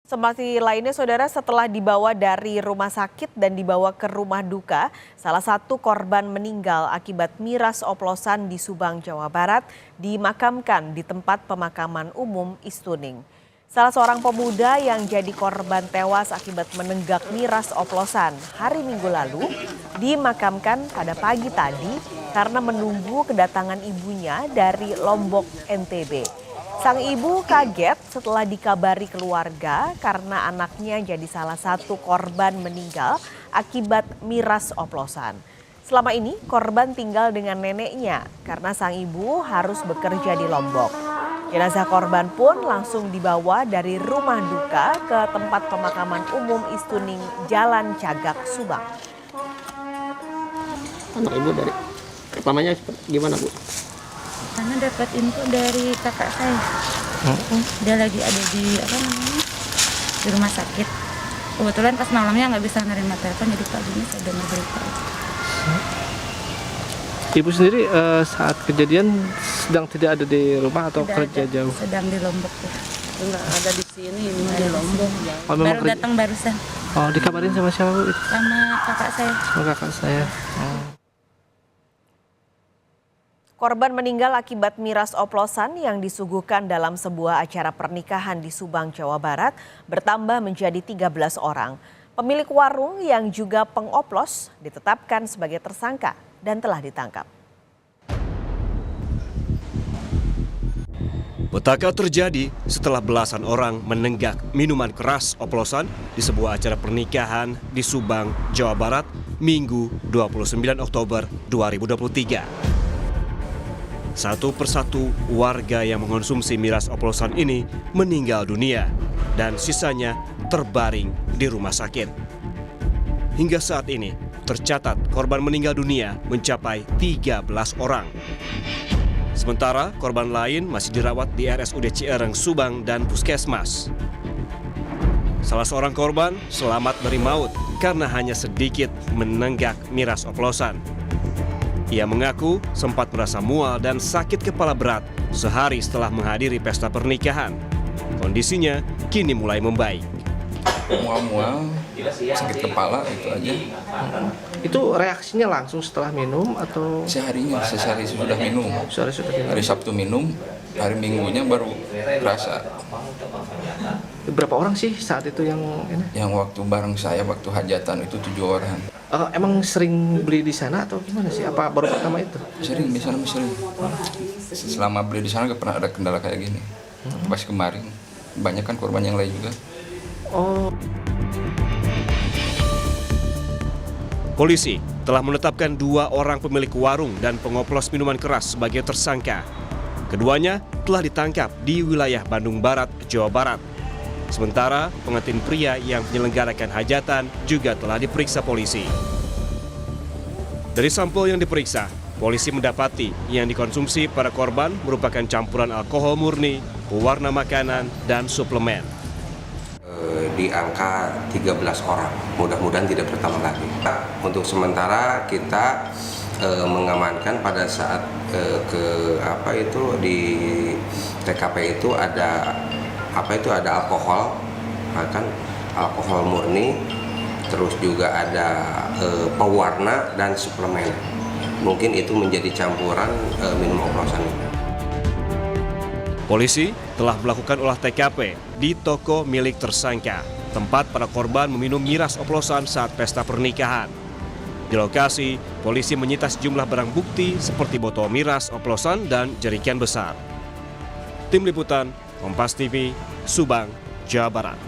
Informasi lainnya, saudara, setelah dibawa dari rumah sakit dan dibawa ke rumah duka, salah satu korban meninggal akibat miras oplosan di Subang, Jawa Barat, dimakamkan di tempat pemakaman umum Istuning. Salah seorang pemuda yang jadi korban tewas akibat menenggak miras oplosan hari Minggu lalu dimakamkan pada pagi tadi karena menunggu kedatangan ibunya dari Lombok, NTB. Sang ibu kaget setelah dikabari keluarga karena anaknya jadi salah satu korban meninggal akibat miras oplosan. Selama ini korban tinggal dengan neneknya karena sang ibu harus bekerja di Lombok. Jenazah korban pun langsung dibawa dari rumah duka ke tempat pemakaman umum Istuning, Jalan Cagak, Subang. Anak ibu dari pertamanya gimana, Bu? Karena dapat info dari kakak saya. Dia lagi ada di rumah sakit. Kebetulan pas malamnya nggak bisa nerima telepon, jadi paginya saya dengar berita. Ibu sendiri saat kejadian sedang tidak ada di rumah atau Tidak kerja ada, jauh? sedang di Lombok. Enggak ada di sini, ini di Lombok. Oh, memang Baru datang barusan Oh, dikabarin sama siapa, Bu? sama kakak saya. Sama kakak saya. Oh. Korban meninggal akibat miras oplosan yang disuguhkan dalam sebuah acara pernikahan di Subang, Jawa Barat bertambah menjadi 13 orang. Pemilik warung yang juga pengoplos ditetapkan sebagai tersangka dan telah ditangkap. Petaka terjadi setelah belasan orang menenggak minuman keras oplosan di sebuah acara pernikahan di Subang, Jawa Barat, Minggu 29 Oktober 2023. Satu persatu warga yang mengonsumsi miras oplosan ini meninggal dunia dan sisanya terbaring di rumah sakit. Hingga saat ini tercatat korban meninggal dunia mencapai 13 orang. Sementara korban lain masih dirawat di RSUD Ciareng, Subang dan Puskesmas. Salah seorang korban selamat dari maut karena hanya sedikit menenggak miras oplosan. Ia mengaku sempat merasa mual dan sakit kepala berat sehari setelah menghadiri pesta pernikahan. Kondisinya kini mulai membaik. Mual-mual, sakit kepala, itu aja. Itu reaksinya langsung setelah minum atau Sehari sudah minum. sehari sudah minum? Hari Sabtu minum, hari Minggunya baru terasa. Berapa orang sih saat itu yang ini? Yang waktu bareng saya, waktu hajatan itu 7 orang. Emang sering beli di sana atau gimana sih? Apa baru pertama itu? Sering, di sana sering. Selama beli di sana gak pernah ada kendala kayak gini. Pas kemarin, banyak kan korban yang lain juga. Oh. Polisi telah menetapkan 2 orang pemilik warung dan pengoplos minuman keras sebagai tersangka. Keduanya telah ditangkap di wilayah Bandung Barat, Jawa Barat. Sementara pengantin pria yang menyelenggarakan hajatan juga telah diperiksa polisi. Dari sampel yang diperiksa, polisi mendapati yang dikonsumsi para korban merupakan campuran alkohol murni, pewarna makanan, dan suplemen. Di angka 13 orang, mudah-mudahan tidak bertambah lagi. Untuk sementara kita mengamankan pada saat di TKP itu ada alkohol, kan alkohol murni, terus juga ada pewarna dan suplemen. Mungkin itu menjadi campuran minum oplosan. Polisi telah melakukan olah TKP di toko milik tersangka, tempat para korban meminum miras oplosan saat pesta pernikahan. Di lokasi, polisi menyita sejumlah barang bukti seperti botol miras oplosan dan jerigen besar. Tim Liputan, Kompas TV, Subang, Jawa Barat.